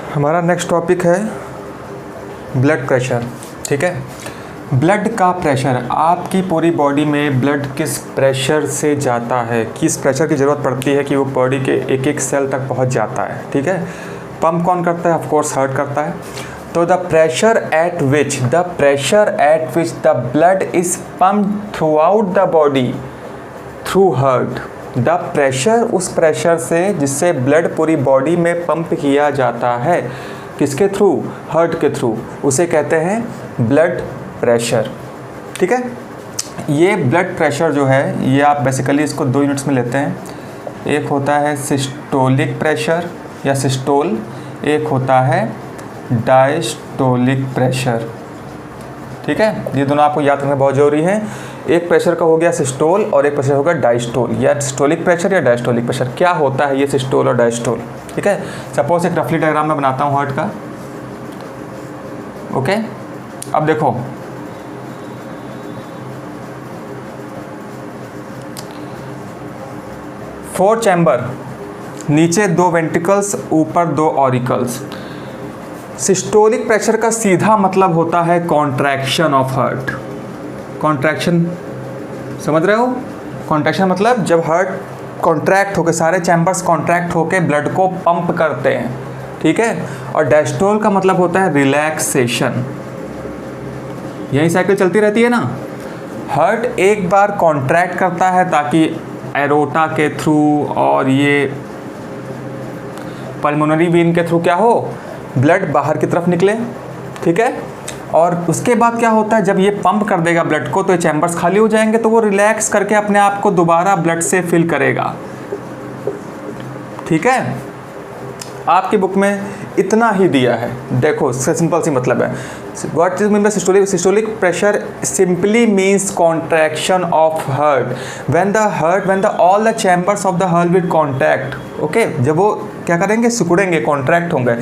हमारा next topic है blood pressure. ठीक है, ब्लड का प्रेशर, आपकी पूरी बॉडी में ब्लड किस प्रेशर से जाता है, किस प्रेशर की ज़रूरत पड़ती है कि वो बॉडी के एक एक सेल तक पहुंच जाता है। ठीक है, पंप कौन करता है? ऑफ कोर्स हार्ट करता है। तो the pressure at which the blood is pumped through out the body through heart, the pressure, उस प्रेशर से जिससे ब्लड पूरी बॉडी में पंप किया जाता है, किसके थ्रू? हार्ट के थ्रू, उसे कहते हैं ब्लड प्रेशर। ठीक है, ये ब्लड प्रेशर जो है ये आप बेसिकली इसको दो यूनिट्स में लेते हैं। एक होता है सिस्टोलिक प्रेशर या सिस्टोल, एक होता है डायस्टोलिक प्रेशर। ठीक है, ये दोनों आपको याद रखना बहुत ज़रूरी है। एक प्रेशर का हो गया सिस्टोल और एक प्रेशर होगा डायस्टोल, या सिस्टोलिक प्रेशर या डायस्टोलिक प्रेशर। क्या होता है ये सिस्टोल और डायस्टोल? ठीक है, सपोज एक रफली डायग्राम में बनाता हूँ हार्ट का। ओके, अब देखो फोर चैम्बर, नीचे दो वेंट्रिकल्स, ऊपर दो ऑरिकल्स। सिस्टोलिक प्रेशर का सीधा मतलब होता है कॉन्ट्रैक्शन ऑफ हार्ट। कॉन्ट्रैक्शन समझ रहे हो? कॉन्ट्रैक्शन मतलब जब हार्ट कॉन्ट्रैक्ट होकर, सारे चैम्बर्स कॉन्ट्रैक्ट होकर ब्लड को पंप करते हैं। ठीक है, और डायस्टोल का मतलब होता है रिलैक्सेशन। यही साइकिल चलती रहती है ना। हार्ट एक बार कॉन्ट्रैक्ट करता है ताकि एरोटा के थ्रू और ये पल्मोनरी वेन के थ्रू क्या हो, ब्लड बाहर की तरफ निकले। ठीक है, और उसके बाद क्या होता है, जब ये पंप कर देगा ब्लड को तो ये चैम्बर्स खाली हो जाएंगे, तो वो रिलैक्स करके अपने आप को दोबारा ब्लड से फिल करेगा। ठीक है, आपकी बुक में इतना ही दिया है, देखो सिंपल सी मतलब है। What is mean by systolic? Systolic pressure simply means contraction of heart when the all the chambers of the heart will contact. Okay, जब वो क्या करेंगे, सिकुड़ेंगे, कॉन्ट्रैक्ट होंगे,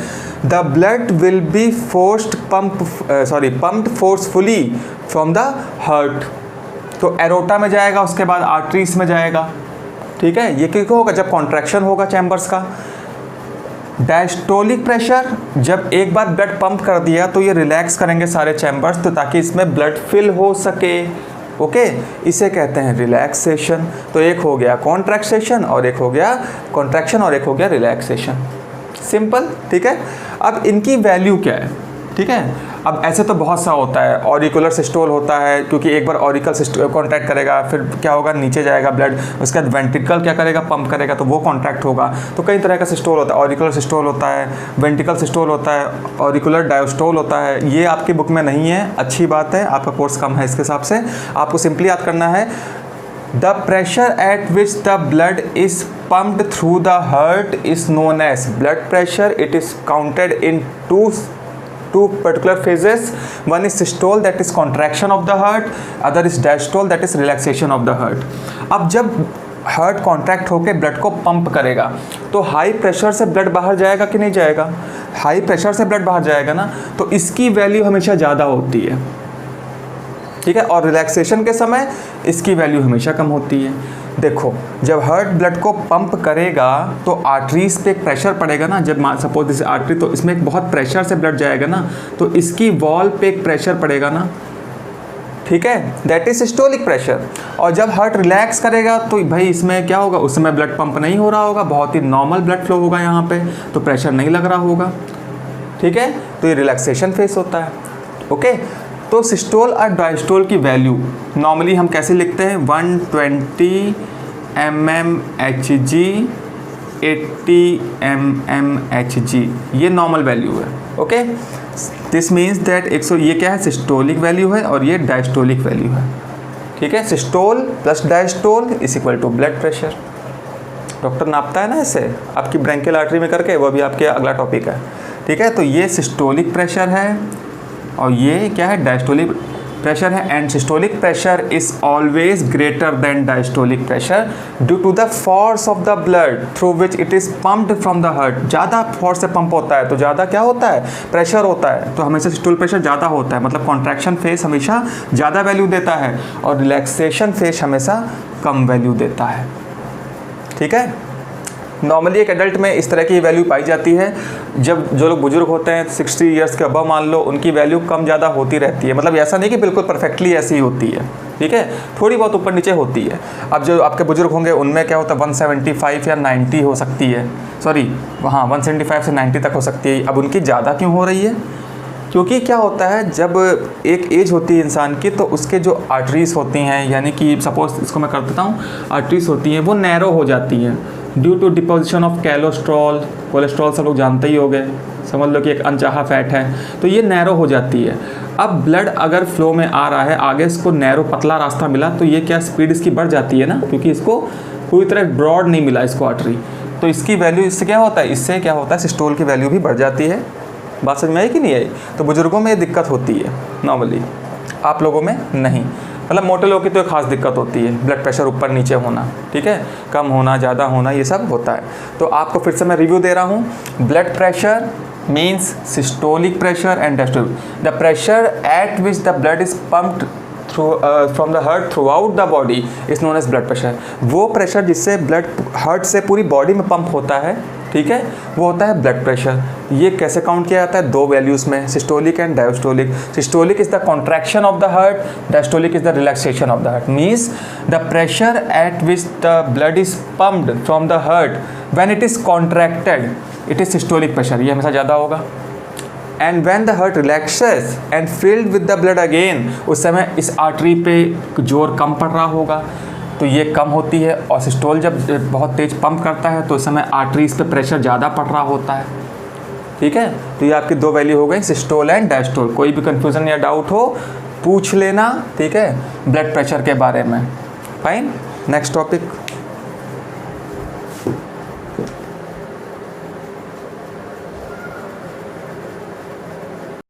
the blood will be pumped forcefully from the heart. तो aorta में जाएगा, उसके बाद आर्टरीज में जाएगा। ठीक है, ये क्यों होगा? जब कॉन्ट्रैक्शन होगा चैम्बर्स का। डायस्टोलिक प्रेशर, जब एक बार ब्लड पंप कर दिया तो ये रिलैक्स करेंगे सारे चैम्बर्स, तो ताकि इसमें ब्लड फिल हो सके। ओके, इसे कहते हैं रिलैक्सेशन। तो एक हो गया कॉन्ट्रैक्शन और एक हो गया कॉन्ट्रैक्शन और एक हो गया रिलैक्सेशन। सिंपल। ठीक है, अब इनकी वैल्यू क्या है? ठीक है, अब ऐसे तो बहुत सा होता है। ऑरिकुलर सिस्टोल होता है, क्योंकि एक बार ऑरिकल कॉन्ट्रैक्ट करेगा, फिर क्या होगा, नीचे जाएगा ब्लड, उसके बाद वेंट्रिकल क्या करेगा, पंप करेगा, तो वो कॉन्ट्रैक्ट होगा। तो कई तरह का सिस्टोल होता है, ऑरिकुलर सिस्टोल होता है, वेंट्रिकल सिस्टोल होता है, ऑरिकुलर डायस्टोल होता है। ये आपकी बुक में नहीं है, अच्छी बात है, आपका कोर्स कम है, इसके हिसाब से आपको सिंपली याद करना है the pressure at which the blood is pumped through the heart is known as blood pressure. It is counted in two particular phases. One is systole, that is contraction of the heart, other is diastole, that is relaxation of the heart. अब जब heart contract होकर blood को pump करेगा तो high pressure से blood बाहर जाएगा कि नहीं जाएगा? हाई प्रेशर से ब्लड बाहर जाएगा ना, तो इसकी वैल्यू हमेशा ज़्यादा होती है। ठीक है, और रिलैक्सेशन के समय इसकी वैल्यू हमेशा कम होती है। देखो, जब हार्ट ब्लड को पंप करेगा तो आर्टरीज पे एक प्रेशर पड़ेगा ना। जब सपोज जैसे आर्टरी, तो इसमें एक बहुत प्रेशर से ब्लड जाएगा ना, तो इसकी वॉल पे एक प्रेशर पड़ेगा ना। ठीक है, दैट इज सिस्टोलिक प्रेशर। और जब हार्ट रिलैक्स करेगा तो भाई इसमें क्या होगा, उस समय ब्लड पंप नहीं हो रहा होगा, बहुत ही नॉर्मल ब्लड फ्लो होगा यहाँ पे, तो प्रेशर नहीं लग रहा होगा। ठीक है, तो ये रिलैक्सेशन फेस होता है। ओके, तो सिस्टोल और डायस्टोल की वैल्यू नॉर्मली हम कैसे लिखते हैं? 120 mmHg 80 mmHg, ये नॉर्मल वैल्यू है। ओके, दिस मीन्स दैट 100, ये क्या है, सिस्टोलिक वैल्यू है और ये डायस्टोलिक वैल्यू है। ठीक है, systole plus diastole is equal to blood pressure. Doctor नापता है ना ऐसे आपकी ब्रैंकियल आर्टरी में करके, वो भी आपके अगला टॉपिक है। ठीक है, तो ये सिस्टोलिक प्रेशर है और ये क्या है, डायस्टोलिक प्रेशर है। And systolic pressure is always greater than diastolic pressure due to the force of the blood through which it is pumped from the heart. ज़्यादा फोर्स से पंप होता है तो ज़्यादा क्या होता है, प्रेशर होता है, तो हमेशा सिस्टोल प्रेशर ज़्यादा होता है, मतलब कॉन्ट्रैक्शन फेस हमेशा ज़्यादा वैल्यू देता है और रिलैक्सेशन फेस हमेशा कम वैल्यू देता है। ठीक है, नॉर्मली एक एडल्ट में इस तरह की वैल्यू पाई जाती है। जब जो लोग बुजुर्ग होते हैं 60 ईयर्स के अबव मान लो, उनकी वैल्यू कम ज़्यादा होती रहती है। मतलब ऐसा नहीं कि बिल्कुल परफेक्टली ऐसी ही होती है, ठीक है, थोड़ी बहुत ऊपर नीचे होती है। अब जो आपके बुजुर्ग होंगे उनमें क्या होता है 175 या 90 हो सकती है, सॉरी हाँ 175 से 90 तक हो सकती है। अब उनकी ज़्यादा क्यों हो रही है? क्योंकि क्या होता है जब एक एज होती है इंसान की तो उसके जो आर्टरीज होती हैं, यानी कि सपोज इसको मैं कर देता हूँ, आर्टरीज होती हैं वो नैरो हो जाती हैं due to deposition of cholesterol. Cholesterol सब लोग जानते ही होंगे, समझ लो कि एक अनचाहा फैट है, तो ये नैरो हो जाती है। अब ब्लड अगर फ्लो में आ रहा है, आगे इसको नैरो पतला रास्ता मिला तो ये क्या स्पीड इसकी बढ़ जाती है ना, क्योंकि इसको पूरी तरह ब्रॉड नहीं मिला इसको आर्टरी, तो इसकी वैल्यू इससे क्या होता है, इससे क्या होता है सिस्टोल की वैल्यू भी बढ़ जाती है। बात समझ में आई कि नहीं आई? तो बुजुर्गों में ये दिक्कत होती है नॉर्मली, आप लोगों में नहीं। मतलब मोटे लोगों की तो एक खास दिक्कत होती है, ब्लड प्रेशर ऊपर नीचे होना, ठीक है, कम होना ज़्यादा होना, ये सब होता है। तो आपको फिर से मैं रिव्यू दे रहा हूँ। Blood pressure means systolic pressure and diastolic, the pressure at which the blood is pumped from the heart throughout the body is known as blood pressure. वो प्रेशर जिससे ब्लड हार्ट से पूरी body में pump होता है, ठीक है, वो होता है ब्लड प्रेशर। ये कैसे काउंट किया जाता है? दो वैल्यूज़ में, systolic and diastolic. Systolic is the contraction of the heart, diastolic is the relaxation of the heart. Means the pressure at which the blood is pumped from the heart when it is contracted it is systolic pressure, ये हमेशा ज़्यादा होगा। And when the heart relaxes and filled with the blood again, उस समय इस artery पे जोर कम पड़ रहा होगा तो ये कम होती है। और सिस्टोल जब बहुत तेज़ पंप करता है तो उस समय आर्टरीज पे प्रेशर ज़्यादा पड़ रहा होता है, ठीक है। तो ये आपकी दो वैल्यू हो गई, सिस्टोल एंड डायस्टोल। कोई भी कन्फ्यूज़न या डाउट हो पूछ लेना, ठीक है, ब्लड प्रेशर के बारे में। Fine, next topic.